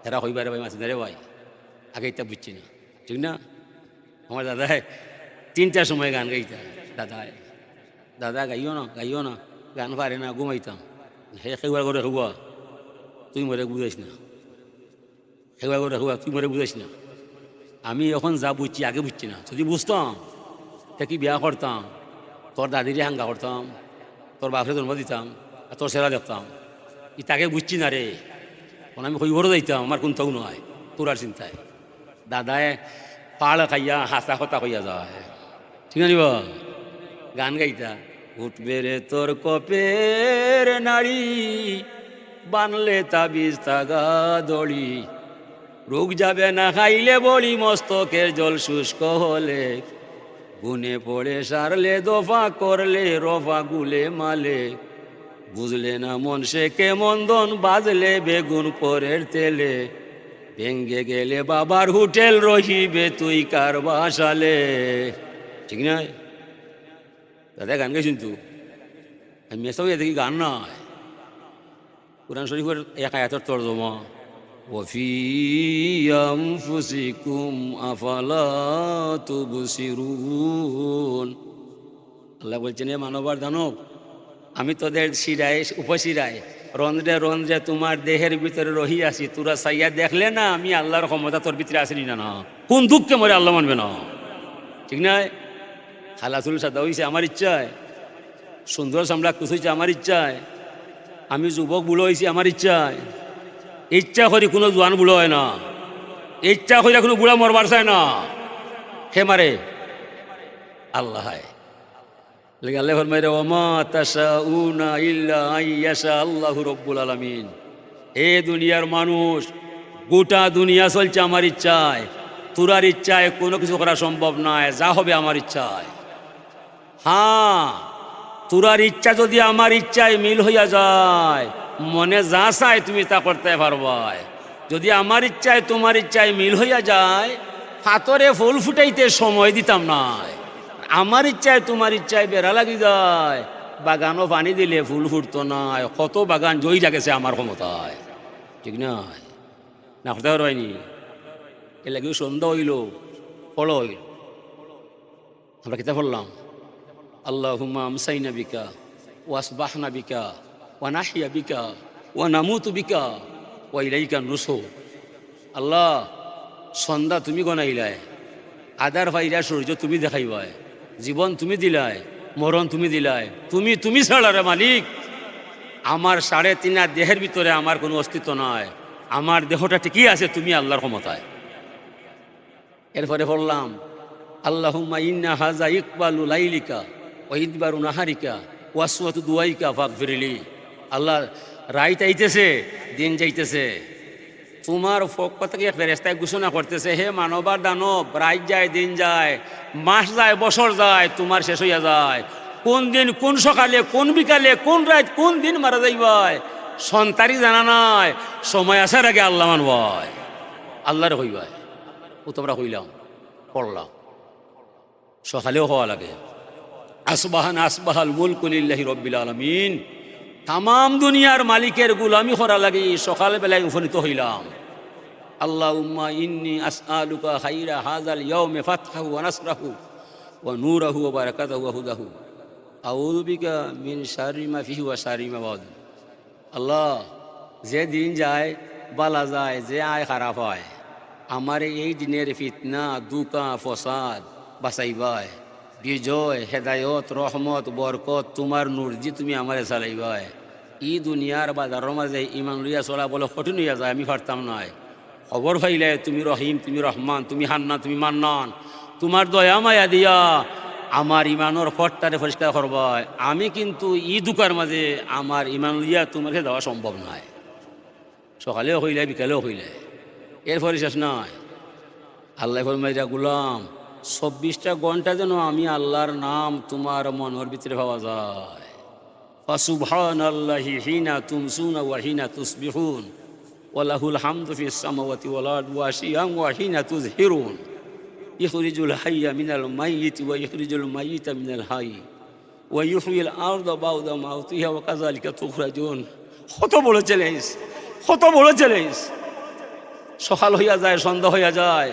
এরা হইবারে ভাই মাছি রে ভাই, আগে এটা বুঝছি না, ঠিক না। আমার দাদায় 3টার সময় গান গাইতাম, দাদা গাইও না, গান পারে না, ঘুমাইতাম। হে খেউয়া করে খেউয়া, তুই মরে বুঝাইস না, খেউয়া করে খেউয়া, তুই মরে বুঝাইস না। আমি এখন যা বুঝছি আগে বুঝছি না, যদি বুঝতাম তা কি বিয়া করতাম, তোর দাদিরে হাঙ্গা করতাম, তোর বাপরে জন্ম দিতাম, আর তোর সেরা দেখতাম। ই তাকে বুঝছি না রে, কোন আমি কইবরও যাইতাম, আমার কোনটাও নয়, তোর আর চিন্তায়। দাদায় পাড় খাইয়া হাসা কথা কইয়া যায়, ঠিক না নিব, গান গাইতা। উঠবে রে তোর কপের নাড়ি, বানলে তাবিজ তাগা দড়ি, রোগ যাবে না খাইলে বড়ি, মস্তকের জল শুষ্ক হলে, গুনে পড়ে সারলে দফা করলে, রফা গুলে মালে, বুঝলে না মন সে কেমন দন, বাজলে বেগুন পরের তেলে, ভেঙ্গে গেলে বাবার হোটেল, রহিবে তুই কার বাসালে, ঠিক না। দাদা গান গাই শুনতু, আমি মেসাও দেখি গান নয়, কুরআন শরীফের এক আয়াতের তর্জমা, ওয়াফি আনফুসিকুম আফালা তুবসিরুন। আল্লাহ বলছেন, এ মানবার দানব, আমি তোদের শিরায় উপশিরায় রন্ধ্রে রন্ধ্রে তোমার দেহের ভিতরে রহি আছি, তোরা সাইয়া দেখলে না আমি আল্লাহর ক্ষমতা তোর ভিতরে আসেনি না, না কোন দুঃখে মরে আল্লাহ মানবে না, ঠিক নয়। খালাসুল সাদা হইছে আমার ইচ্ছায়, সুন্দর সামলা কুথইছে আমার ইচ্ছায়, আমি যুবক বুড়ো হয়েছি আমার ইচ্ছায়। ইচ্ছা করি কোনো জোয়ান বুড়ো হয় না, ইচ্ছা করি কোনো বুড়া মরবার চায় না, হে মারে আল্লাহ। আল্লাহ ফরমাইরে ওমা তাশাউনা ইল্লা আইয়াশা আল্লাহু রব্বুল আলামিন। এ দুনিয়ার মানুষ, গোটা দুনিয়া চলছে আমার ইচ্ছায়, তোরার ইচ্ছায় কোনো কিছু করা সম্ভব নয়, যা হবে আমার ইচ্ছায়। হ্যাঁ, তোরার ইচ্ছা যদি আমার ইচ্ছায় মিল হইয়া যায়, মনে যা চায় তুমি তা করতে পারবাই। যদি আমার ইচ্ছায় তোমার ইচ্ছায় মিল হইয়া যায়, ফাতরে ফুল ফুটাইতে সময় দিতাম না। আমার ইচ্ছায় তোমার ইচ্ছায় বেড়া লাগি যায়, বাগানও পানি দিলে ফুল ফুটতো না। কত বাগান জয়ী লাগেছে আমার ক্ষমতায়, ঠিক নয়? না হতে পারবাইনি। এ লাগিও সন্ধ্যা হইল, ফল হইল, আমরা কিতা পড়লাম? আল্লাহুম্মা আমসাইনা বিকা ওয়া আসবাহনা বিকা ওয়া নাহইয়া বিকা ওয়া নামুতু বিকা ওয়া ইলাইকা নুশুর। আল্লাহ, সন্ধ্যা তুমি গনাইলাই, আদার ভাইরা সূর্য তুমি দেখাইবাই, জীবন তুমি দিলাই, মরণ তুমি দিলাই, তুমি ছাড়া রে মালিক আমার 3.5 দেহের ভিতরে আমার কোনো অস্তিত্ব নয়। আমার দেহটা ঠিকই আছে তুমি আল্লাহর ক্ষমতায়। এরপরে বললাম আল্লাহুম্মা ইন্না হাযা ইকবালু লাইলিকা ওয়া ইদবারু নাহারিকা ওয়াসওয়াতু দুআইকা ফাগফিরলি। আল্লাহ, রাইত আইতেছে, দিন যাইতেছে, তোমার পক্ষ থেকে ফেরেশতায় ঘোষণা করতেছে, হে মানবার দানব, রাত যায়, দিন যায়, মাস যায়, বছর যায়, তোমার শেষ হইয়া যায়। কোন দিন, কোন সকালে, কোন বিকালে, কোন রাত, কোন দিন মারা যাইবাই সন্তানই জানা নাই। সময় আসার আগে আল্লাহ মানবাই, আল্লাহর হইবাই। ও তোমরা হইলাম, পড়লাম, সকালেও হওয়া লাগে। আসবাহান আসবাহাল মুলকু লিল্লাহি রব্বিল আলামিন। তামাম দুনিয়ার মালিকের গুলামি করা লাগে, সকালবেলায় উপনীত হইলাম। আল্লাহুম্মা ইন্নী আসআলুকা খাইরা হাযাল ইয়াউমি ফাতহাহু ওয়া নাসরাহু ওয়া নূরাহু ওয়া বারাকাতাহু ওয়া হুদাহু আউযু বিকা মিন শাররি মা ফিহি ওয়া শাররি মা বা'দু। আল্লাহ, যে দিন যায় বালা যায়, যে আয় খারাপ হয়, আমার এই দিনের ফিতনা, দুকা, ফসাদ বাঁচাইবাই। বিজয়, হেদায়ত, রহমত, বরকত, তোমার নূর জি তুমি আমারে চালাইবাই। ই দুনিয়ার বাজারের মাঝে ইমান লইয়া চলা বলে কঠিন হইয়া যায়, আমি পারতাম নাই। খবর পাইলে তুমি রহিম, তুমি রহমান, তুমি হান্নান, তুমি মান্নান, তোমার দয়া মায়া দিয়া আমার ইমানোর ফটটারে পরিষ্কার করবাই। আমি কিন্তু ই দুকার মাঝে আমার ইমান লইয়া তোমাকে দেওয়া সম্ভব নয়। সকালেও হইলে, বিকালেও হইলে, এরপরে শেষ নয়। আল্লাহ ফরমাইরা, গুলাম, 24টা ঘন্টা যেন আমি আল্লাহর নাম তোমার মনের ভিতরে পাওয়া যায়। ফাসুবহানাল্লাহি হিনা তুমসুনা ওয়া হিনা তুসবিহুন ওয়া লাহুল হামদু ফিস সামাওয়াতি ওয়াল আরদি ওয়া আশিয়ান ওয়া হিনা তুযহিরুন ইখরিজুল হাইয়্যা মিনাল মাইয়িতি ওয়া ইখরিজুল মাইয়িতা মিনাল হাইয়্যি ওয়া ইউহয়িল আরদা বা'দা মাউতিহা ওয়া কাযালিকা তুখরাজুন। কত বড় চ্যালেঞ্জ, কত বড় চ্যালেঞ্জ! সকাল হইয়া যায়, সন্ধ্যা হইয়া যায়,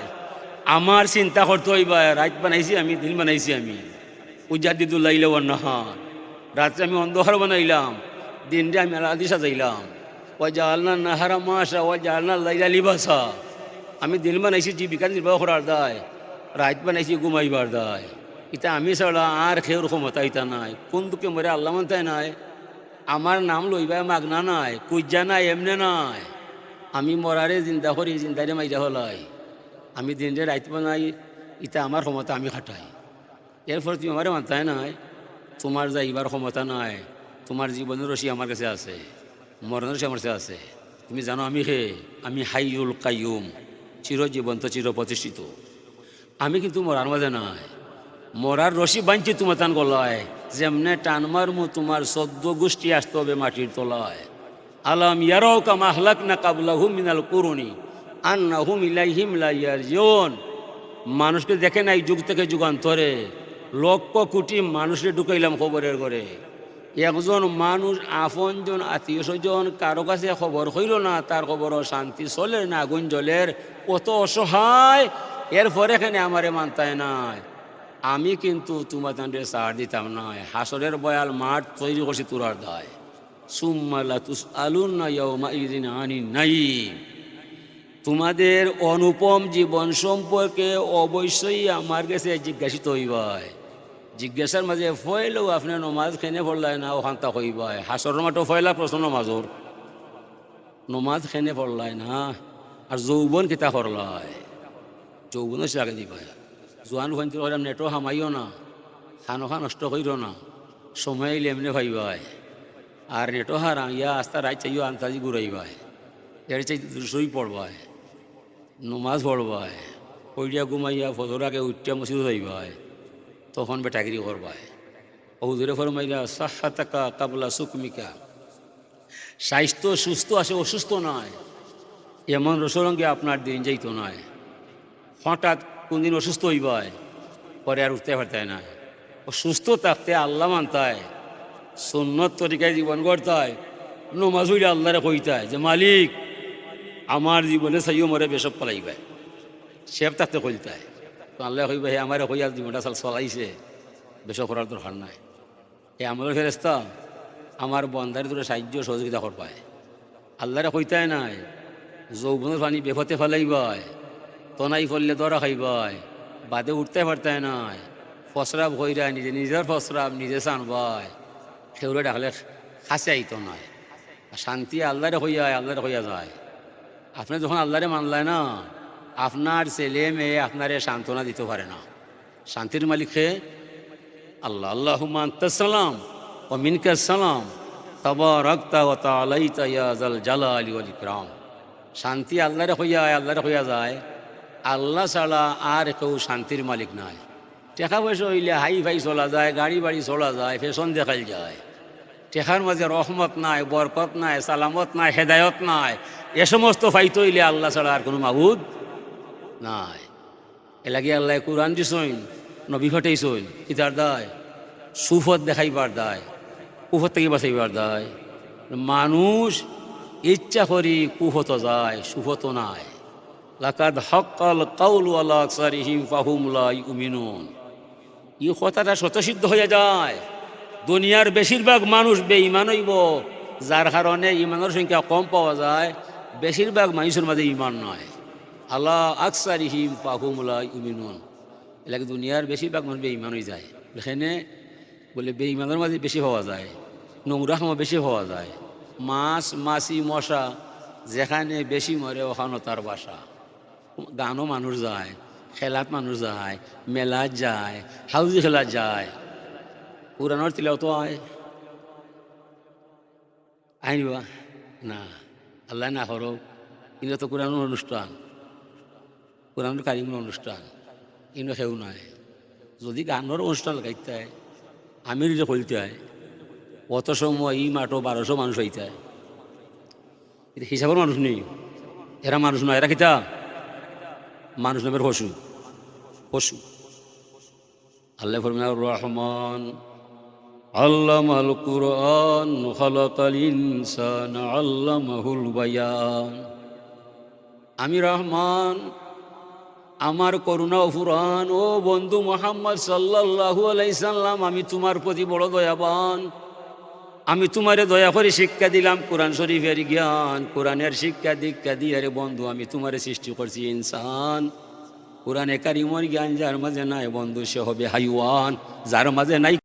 আমার চিন্তা করতে হইবা, রাত বানাইছি আমি, দিন বানাইছি আমি। উজাদিদুল লাইলা ওয়ান নাহার, রাত্রে আমি অন্ধকার বানাইলাম, দিনরে আমি আলাদি সাজাইলাম। ওয়া জাআলনা নাহারা মাশা ওয়া জাআলনা লাইলা লিবাসা। আমি দিন বানাইছি জীবিকা নির্বাহ করার দায়, রাত বানাইছি ঘুমাইবার দায়। এটা আমি ছাড়া আর খেয়ের ক্ষমতা ইতা নাই। কোন দুঃখে মরে আল্লাহ মানতায় নাই। আমার নাম লইবা মাগনা নাই, কুজ্জা নাই, এমনে নাই। আমি মরারে জিন্দা করি, জিন্দারে মাইরা হলাই। আমি দিনরে রাইত বানাই, ইটা আমার ক্ষমতা আমি খাটাই। এরপর তুমি আমারে মানতায় নাই। তোমার যাইবার ক্ষমতা নাই। তোমার জীবনের রশি আমার কাছে আছে, মরণের রশি আমার কাছে আছে। তুমি জানো আমি আমি হাইয়ুল কাইয়ুম, চিরজীবন্ত, চির প্রতিষ্ঠিত। আমি কিন্তু মরার মাঝে নাই। মরার রশি বাঁধছি তোমার টান গলায়, যেমনে টান মারমু তোমার 14 গোষ্ঠী আসতে হবে মাটির তলায়। আলাম ইয়ারাও কামা আহলাকনা কাবলাহুম মিনাল কুরুনি আন্নাহুম ইলাইহিম লা ইয়ারজিউন। মানুষকে দেখে নাই যুগ থেকে যুগান্তরে, লক্ষ কোটি মানুষকে ঢুকাইলাম খবরের ঘরে। একজন মানুষ, আপনজন, আত্মীয় স্বজন কারো কাছে খবর হইল না, তার খবরও শান্তি চলের না, আগুন জলের, কত অসহায়। এরপরে এখানে আমারে মানতায় নাই। আমি কিন্তু তোমার তান্ডে সার দিতাম নাই। হাসরের বয়াল মাঠ তৈরি করছি তুরার দায়। সুম্মা লা তুসআলুনা ইয়াওমা ইযিন আনিন নাঈম। তোমাদের অনুপম জীবন সম্পর্কে অবশ্যই আমার কাছে জিজ্ঞাসিত হইবাই। জিজ্ঞাসার মাঝে ফয়লেও আপনি নমাজ খেনে পড়লাই না ওখান তা কইবাই হাসর মাঠও ফয়লা প্রশ্ন নমাজর নমাজ খেনে পড়লাই না আর যৌবন কিতা করলাই যৌবনও সে আগে দিবাই জোয়ান ভাইতে নেটও হামাইও না খানোখা নষ্ট করিল না সময় এলে এমনি ভাইবাই আর নেটও হারা ইয়া আস্তা রাত চাইও আন্তাজি ঘুরাইবাই এর চাই দুশোই পড়বাই নমাজ পড়বাই পড়িয়া ঘুমাইয়া ফজর আগে উঠিয়া মসজিদ যাইবাই তখন বেটাগিরি করবাই হুজুরে ফরমাইলা সাহাতাকা কাবলা সুকমিকা স্বাস্থ্য সুস্থ আছে অসুস্থ নয় এমন রসরঙ্গে আপনার দিন যাইতো নয় হঠাৎ কোনদিন অসুস্থ হইবাই পরে আর উঠতে পারতায় না ও সুস্থ থাকতে আল্লাহ মানতায় সুন্নত তরিকায় জীবন গড়তায় নমাজ হইলে আল্লাহরে কইতায় যে মালিক আমার জীবনে চাইও মরে বেসব পালাইবাই সেব থাকতে কইতায় তো আল্লাহ কইবা হে আমার কইয়া জীবনটা চাল চলাইছে বেসব করার দরকার নাই এ আমাদের ফেরেস্তা আমার বন্ধারে তোরা সাহায্য সহযোগিতা করবায় আল্লাহরে কইতায় নাই যৌবনের পানি বেফতে ফেলাইবাই তনাই ফললে দরা খাইবাই বাদে উঠতে পারতায় নাই ফসরাব হইরা নিজের ফসরাব নিজে চানবাই সেগুলো ডাকলে খাসে আইতো নয় শান্তি আল্লাহরে হইয়া যায় আপনি যখন আল্লাহরে মানলায় না আপনার ছেলে মেয়ে আপনারে সান্ত্বনা দিতে পারে না শান্তির মালিক হে আল্লাহ আল্লাহুম্মা আনতাস সালাম ওয়া মিনকাস সালাম তাবারাকতা ওয়া তাআলাইতা ইয়া যাল জালালি ওয়াল ইকরাম শান্তি আল্লাহরে হইয়া যায় আল্লাহ ছাড়া আর কেউ শান্তির মালিক নাই টাকা পয়সা হইলে হাই ফাই চলা যায় গাড়ি বাড়ি চলা যায় ফ্যাশন দেখাল যায় টেকার মাঝে রহমত নাই বরকত নাই সালামত নাই হেদায়ত নাই এ সমস্ত ফাইতে হইলে আল্লাহ ছাড়া আর কোনো মাবুদ নাই এলাকি আল্লাহ কোরআন দিছইন নবী ফাটাইছইন ইতার দায় সুফত দেখাইবার দায় কুফত থেকে বাঁচাইবার দায় মানুষ ইচ্ছা করি কুফত যায় সুফত নাই লাকাদ হাক্কাল কাউলু আলা আকসারিহিম ফাহুম লা ইউমিনুন এই কথাটা স্বতঃসিদ্ধ হয়ে যায় দুনিয়ার বেশিরভাগ মানুষ বেঈমান হইব যার কারণে ইমানের সংখ্যা কম পাওয়া যায় বেশিরভাগ মানুষের মাঝে ইমান নয় আলা আকসারিহিম ফাহুম লা ইউমিনুন এলাকা দুনিয়ার বেশিরভাগ মানুষ বেঈমান হয়ে যায় এখানে বলে বেঈমানের মাঝে বেশি পাওয়া যায় নোংরা খামা বেশি পাওয়া যায় মাছ মাছি মশা যেখানে বেশি মরে ওখানে তার বাসা গানও মানুষ যায় খেলাত মানুষ যায় মেলাত যায় হাউজি খেলাত যায় পুরানোর তিলাও তো আইনিবা না আল্লাহ না করো কিন্তু তো কোরআন অনুষ্ঠান কোরআন কারিমের অনুষ্ঠান কিন্তু সেও নাই যদি গানের অনুষ্ঠান লাগাইতে হয় আমি যে খুলতে হয় অত সময় ই মাঠও 1200 মানুষ হইতে হয় এটা হিসাবের মানুষ নেই এরা মানুষ নয় এরা কিতা মানুষ নামের পশু আল্লাহ ফরমায় রহমান আল্লামাল কুরআন খালাকাল ইনসানা আল্লামাহুল বায়ান আমি রহমান আমার করুণা ও ফুরান ও বন্ধু মুহাম্মদ সাল্লাল্লাহু আলাইহি সাল্লাম আমি তোমার প্রতি বড় দয়াবান আমি তোমারে দয়া করে শিক্ষা দিলাম কোরআন শরীফের জ্ঞান কোরআনের শিক্ষা দীক্ষা দিয়ে রে বন্ধু আমি তোমারে সৃষ্টি করছি ইনসান কোরআনে কারিমের জ্ঞান যার মাঝে নাই বন্ধু সে হবে হাইওয়ান যার মাঝে নাই